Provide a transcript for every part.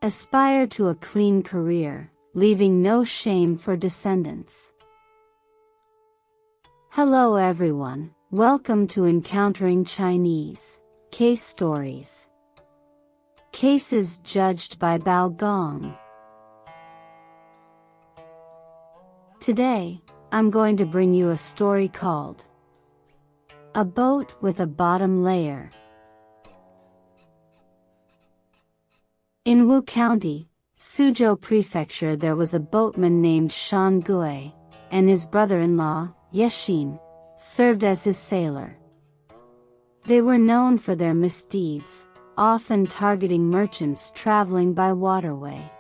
aspire to a clean career, leaving no shame for descendants. Hello everyone, welcome to Encountering Chinese Case Stories. Cases judged by Bao Gong. Today, I'm going to bring you a story called A Boat with a Bottom Layer. In Wu County, Suzhou Prefecture, there was a boatman named Shan Gui, and his brother-in-law, Yexin, served as his sailor. They were known for their misdeeds, often targeting merchants traveling by waterway.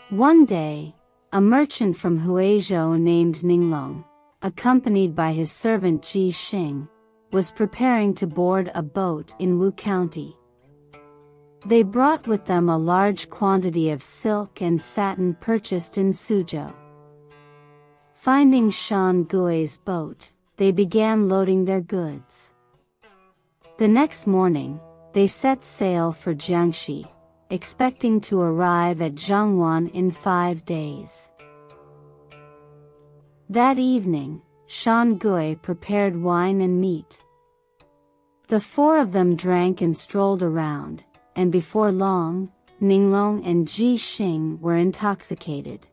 One day, a merchant from Huizhou named Ninglong, accompanied by his servant Ji Xing, was preparing to board a boat in Wu County. They brought with them a large quantity of silk and satin purchased in Suzhou. Finding Shan Gui's boat, they began loading their goods. The next morning, they set sail for Jiangxi, expecting to arrive at Zhangwan in 5 days. That evening, Shan Gui prepared wine and meat. The four of them drank and strolled around, and before long, Ninglong and Ji Xing were intoxicated.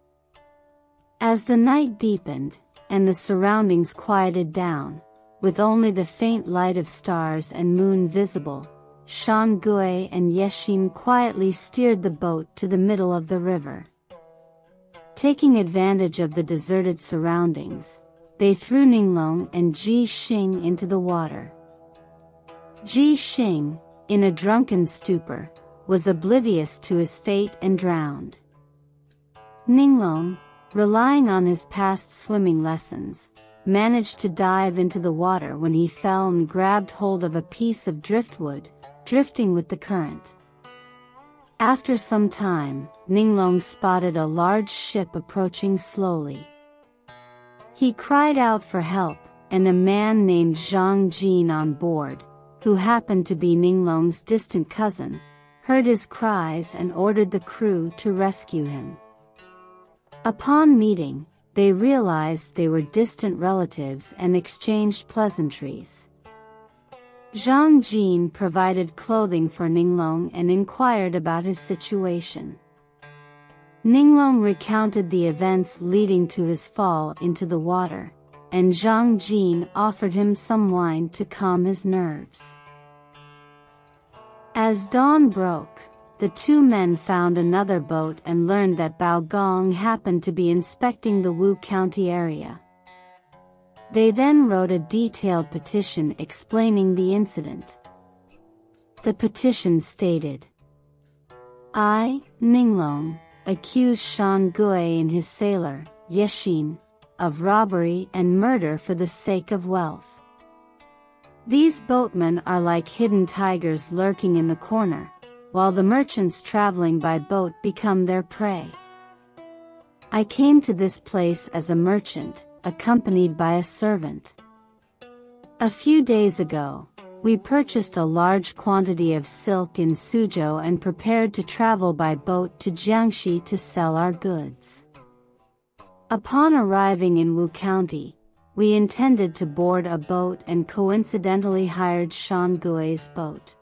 As the night deepened, and the surroundings quieted down, with only the faint light of stars and moon visible, Shan Gui and Yexin quietly steered the boat to the middle of the river. Taking advantage of the deserted surroundings, they threw Ninglong and Ji Xing into the water. Ji Xing, in a drunken stupor, was oblivious to his fate and drowned. Ninglong, relying on his past swimming lessons, managed to dive into the water when he fell and grabbed hold of a piece of driftwood, drifting with the current. After some time, Ninglong spotted a large ship approaching slowly. He cried out for help, and a man named Zhang Jin on board, who happened to be Ninglong's distant cousin, heard his cries and ordered the crew to rescue him. Upon meeting, they realized they were distant relatives and exchanged pleasantries. Zhang Jin provided clothing for Ninglong and inquired about his situation. Ninglong recounted the events leading to his fall into the water, and Zhang Jin offered him some wine to calm his nerves. As dawn broke, the two men found another boat and learned that Bao Gong happened to be inspecting the Wu County area. They then wrote a detailed petition explaining the incident. The petition stated, I, Ninglong, accuse Shan Gui and his sailor, Yexin, of robbery and murder for the sake of wealth. These boatmen are like hidden tigers lurking in the corner, while the merchants traveling by boat become their prey. I came to this place as a merchant, accompanied by a servant. A few days ago, we purchased a large quantity of silk in Suzhou and prepared to travel by boat to Jiangxi to sell our goods. Upon arriving in Wu County, we intended to board a boat and coincidentally hired Shan Gui's boat.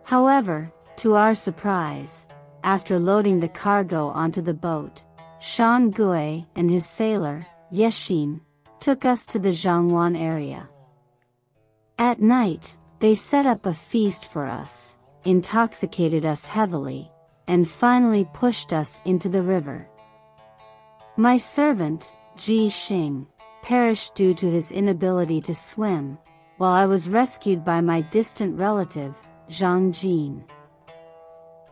However, to our surprise, after loading the cargo onto the boat, Shan Gui and his sailor, Yexin, took us to the Zhangwan area. At night, they set up a feast for us, intoxicated us heavily, and finally pushed us into the river. My servant, Ji Xing, perished due to his inability to swim, while I was rescued by my distant relative, Zhang Jin.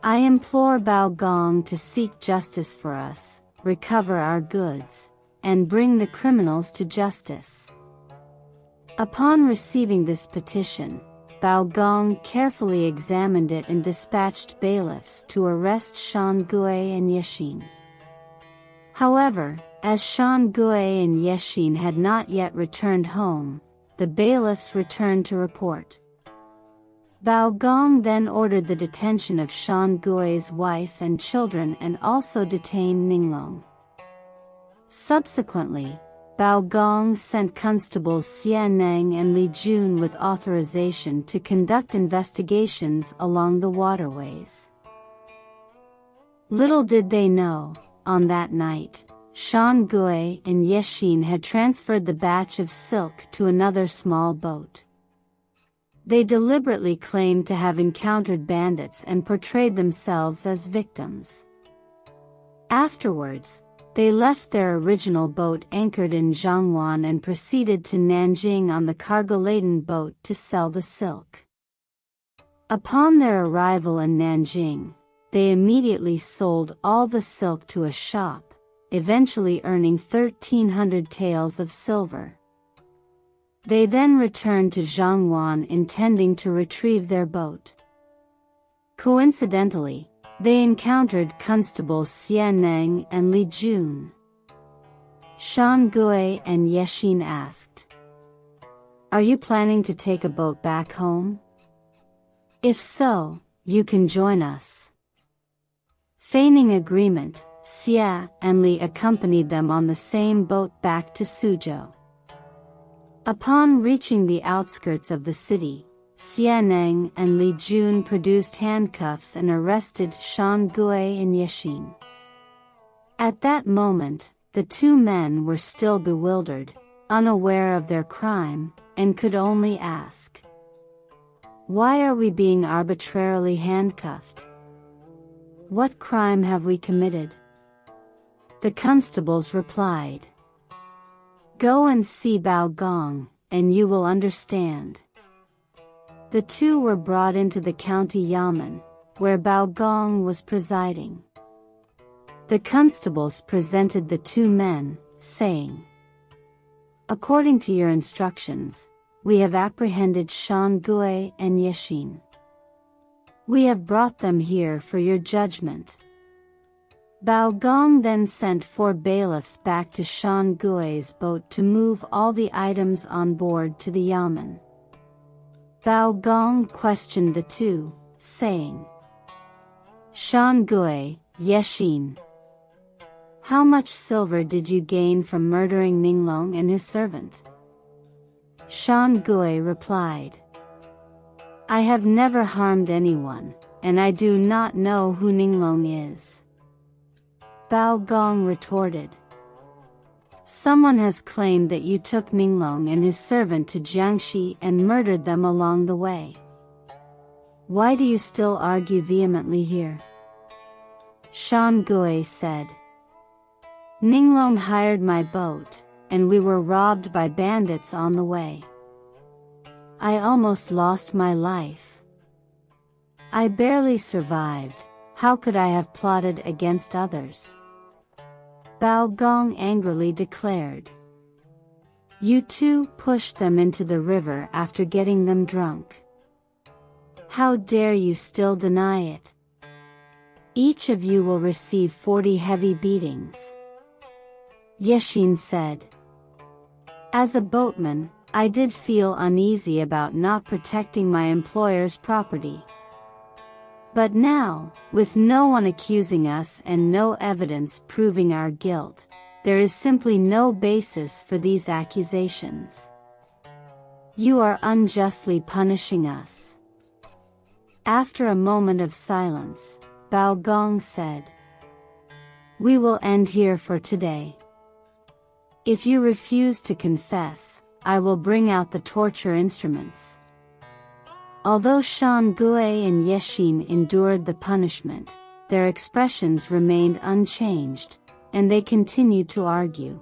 I implore Bao Gong to seek justice for us, recover our goods, and bring the criminals to justice. Upon receiving this petition, Bao Gong carefully examined it and dispatched bailiffs to arrest Shan Gui and Yexin. However, as Shan Gui and Yexin had not yet returned home, the bailiffs returned to report. Bao Gong then ordered the detention of Shan Gui's wife and children and also detained Ninglong. Subsequently, Bao Gong sent constables Xia Neng and Li Jun with authorization to conduct investigations along the waterways. Little did they know, on that night, Shan Gui and Yexin had transferred the batch of silk to another small boat. They deliberately claimed to have encountered bandits and portrayed themselves as victims. Afterwards, they left their original boat anchored in Zhangwan and proceeded to Nanjing on the cargo-laden boat to sell the silk. Upon their arrival in Nanjing, they immediately sold all the silk to a shop, eventually earning 1,300 taels of silver. They then returned to Zhangwan intending to retrieve their boat. Coincidentally, they encountered constables Xia Neng and Li Jun. Shan Gui and Yexin asked, "Are you planning to take a boat back home? If so, you can join us." Feigning agreement, Xia and Li accompanied them on the same boat back to Suzhou. Upon reaching the outskirts of the city, Xia Neng and Li Jun produced handcuffs and arrested Shan Gui and Yexin. At that moment, the two men were still bewildered, unaware of their crime, and could only ask, "Why are we being arbitrarily handcuffed? What crime have we committed?" The constables replied, "Go and see Bao Gong, and you will understand." The two were brought into the county yamen, where Bao Gong was presiding. The constables presented the two men, saying, "According to your instructions, we have apprehended Shan Gui and Yexin. We have brought them here for your judgment." Bao Gong then sent 4 bailiffs back to Shan Gui's boat to move all the items on board to the yamen. Bao Gong questioned the two, saying, "Shan Gui, Yexin, how much silver did you gain from murdering Ninglong and his servant?" Shan Gui replied, "I have never harmed anyone, and I do not know who Ninglong is." Bao Gong retorted, "Someone has claimed that you took Ninglong and his servant to Jiangxi and murdered them along the way. Why do you still argue vehemently here?" Shan Gui said, "Ninglong hired my boat, and we were robbed by bandits on the way. I almost lost my life. I barely survived. How could I have plotted against others?" Bao Gong angrily declared, "You two pushed them into the river after getting them drunk. How dare you still deny it? Each of you will receive 40 heavy beatings." Yexin said, "As a boatman, I did feel uneasy about not protecting my employer's property. But now, with no one accusing us and no evidence proving our guilt, there is simply no basis for these accusations. You are unjustly punishing us." After a moment of silence, Bao Gong said, "We will end here for today. If you refuse to confess, I will bring out the torture instruments." Although Shan Gui and Yexin endured the punishment, their expressions remained unchanged, and they continued to argue.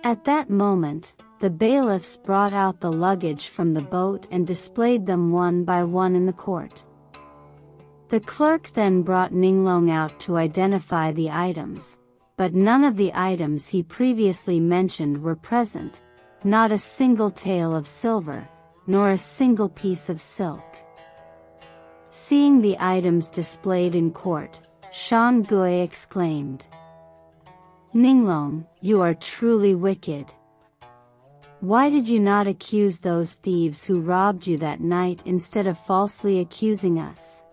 At that moment, the bailiffs brought out the luggage from the boat and displayed them one by one in the court. The clerk then brought Ninglong out to identify the items, but none of the items he previously mentioned were present, not a single tael of silver, nor a single piece of silk. Seeing the items displayed in court, Shan Gui exclaimed, "Ninglong, you are truly wicked. Why did you not accuse those thieves who robbed you that night instead of falsely accusing us?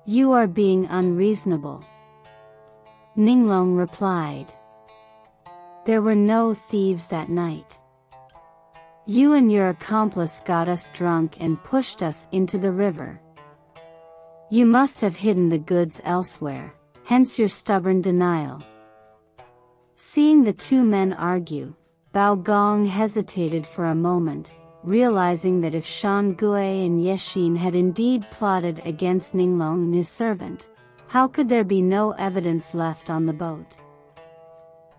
You are being unreasonable. Ninglong replied. There were no thieves that night. You and your accomplice got us drunk and pushed us into the river. You must have hidden the goods elsewhere, hence your stubborn denial. Seeing the two men argue, Bao Gong hesitated for a moment, realizing that if Shan Gui and Yexin had indeed plotted against Ninglong and his servant, how could there be no evidence left on the boat?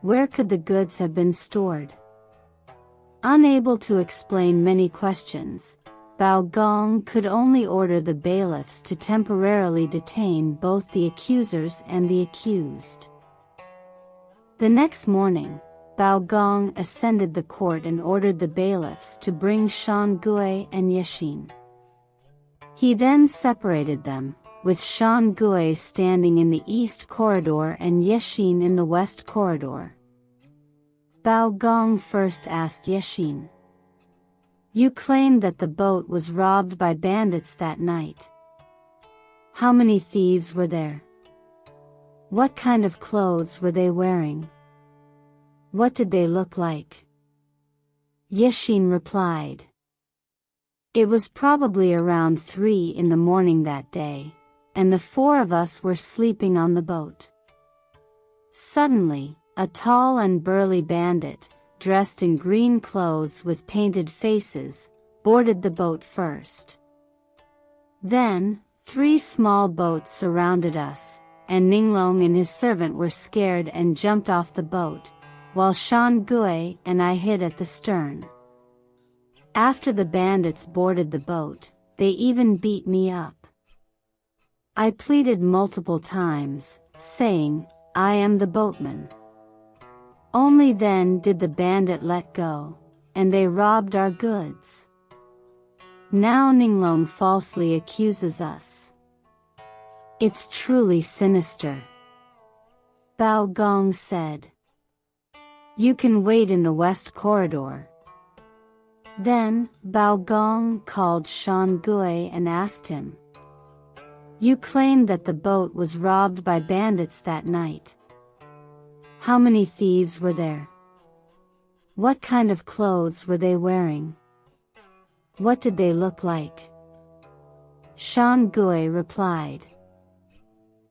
Where could the goods have been stored? Unable to explain many questions, Bao Gong could only order the bailiffs to temporarily detain both the accusers and the accused. The next morning, Bao Gong ascended the court and ordered the bailiffs to bring Shan Gui and Yexin. He then separated them, with Shan Gui standing in the east corridor and Yexin in the west corridor. Bao Gong first asked Yexin. You claimed that the boat was robbed by bandits that night. How many thieves were there? What kind of clothes were they wearing? What did they look like? Yexin replied. It was probably around 3 in the morning that day, and the 4 of us were sleeping on the boat. Suddenly, a tall and burly bandit, dressed in green clothes with painted faces, boarded the boat first. Then, 3 small boats surrounded us, and Ninglong and his servant were scared and jumped off the boat, while Shan Gui and I hid at the stern. After the bandits boarded the boat, they even beat me up. I pleaded multiple times, saying, I am the boatman. Only then did the bandit let go, and they robbed our goods. Now Ninglong falsely accuses us. It's truly sinister. Bao Gong said. You can wait in the west corridor. Then, Bao Gong called Shan Gui and asked him. You claimed that the boat was robbed by bandits that night. How many thieves were there? What kind of clothes were they wearing? What did they look like? Shan Gui replied.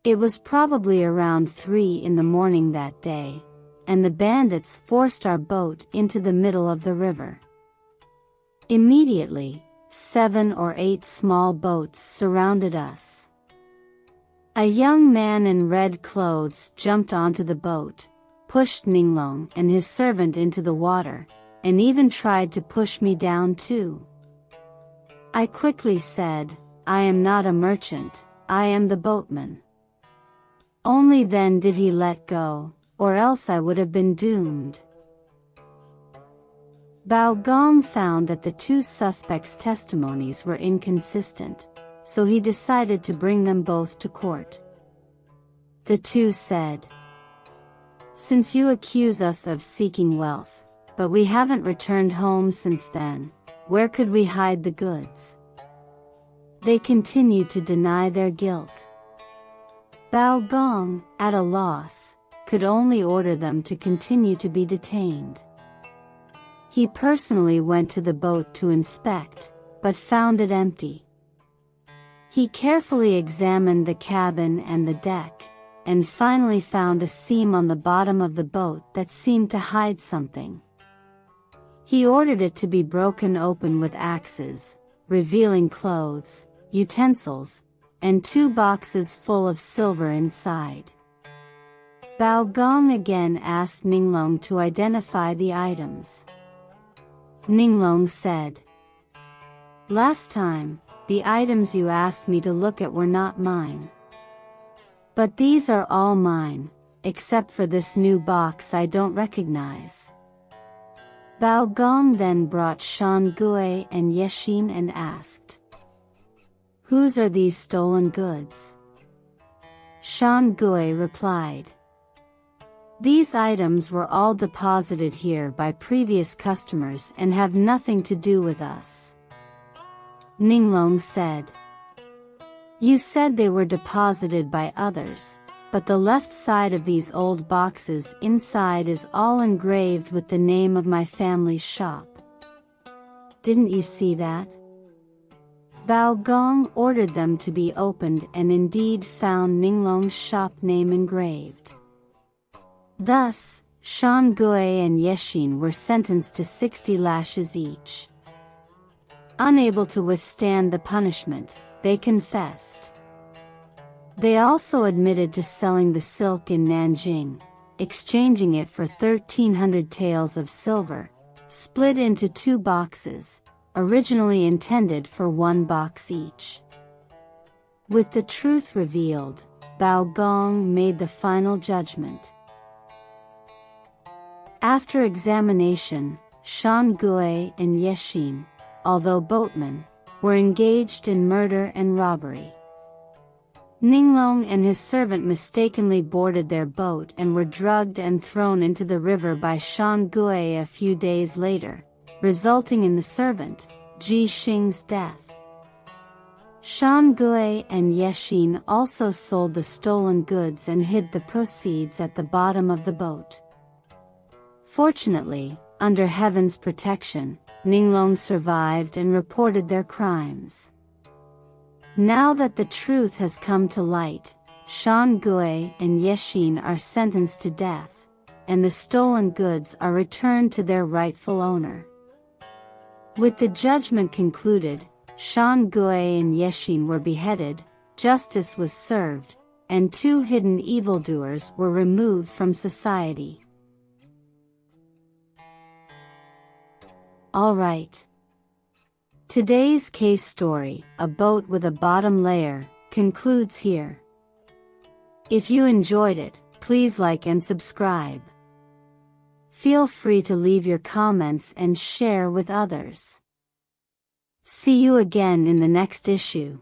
It was probably around 3 in the morning that day, and the bandits forced our boat into the middle of the river. Immediately, 7 or 8 small boats surrounded us. A young man in red clothes jumped onto the boat, pushed Ninglong and his servant into the water, and even tried to push me down too. I quickly said, I am not a merchant, I am the boatman. Only then did he let go, or else I would have been doomed. Bao Gong found that the 2 suspects' testimonies were inconsistent, so he decided to bring them both to court. The 2 said, Since you accuse us of seeking wealth, but we haven't returned home since then, where could we hide the goods? They continued to deny their guilt. Bao Gong, at a loss, could only order them to continue to be detained. He personally went to the boat to inspect, but found it empty. He carefully examined the cabin and the deck, and finally found a seam on the bottom of the boat that seemed to hide something. He ordered it to be broken open with axes, revealing clothes, utensils, and 2 boxes full of silver inside. Bao Gong again asked Ninglong to identify the items. Ninglong said, Last time, the items you asked me to look at were not mine. But these are all mine, except for this new box I don't recognize. Bao Gong then brought Shan Gui and Yexin and asked, Whose are these stolen goods? Shan Gui replied, These items were all deposited here by previous customers and have nothing to do with us. Ninglong said. You said they were deposited by others, but the left side of these old boxes inside is all engraved with the name of my family's shop. Didn't you see that? Bao Gong ordered them to be opened and indeed found Ninglong's shop name engraved. Thus, Shan Gui and Yeshin were sentenced to 60 lashes each. Unable to withstand the punishment, they confessed. They also admitted to selling the silk in Nanjing, exchanging it for 1,300 taels of silver, split into 2 boxes, originally intended for 1 box each. With the truth revealed, Bao Gong made the final judgment. After examination, Shan Gui and Yeshin, although boatmen, were engaged in murder and robbery. Ninglong and his servant mistakenly boarded their boat and were drugged and thrown into the river by Shan Gui a few days later, resulting in the servant, Ji Xing's death. Shan Gui and Yeshin also sold the stolen goods and hid the proceeds at the bottom of the boat. Fortunately, under heaven's protection, Ninglong survived and reported their crimes. Now that the truth has come to light, Shan Gui and Yeshin are sentenced to death, and the stolen goods are returned to their rightful owner. With the judgment concluded, Shan Gui and Yeshin were beheaded, justice was served, and 2 hidden evildoers were removed from society. Alright. Today's case story, A Boat with a Bottom Layer, concludes here. If you enjoyed it, please like and subscribe. Feel free to leave your comments and share with others. See you again in the next issue.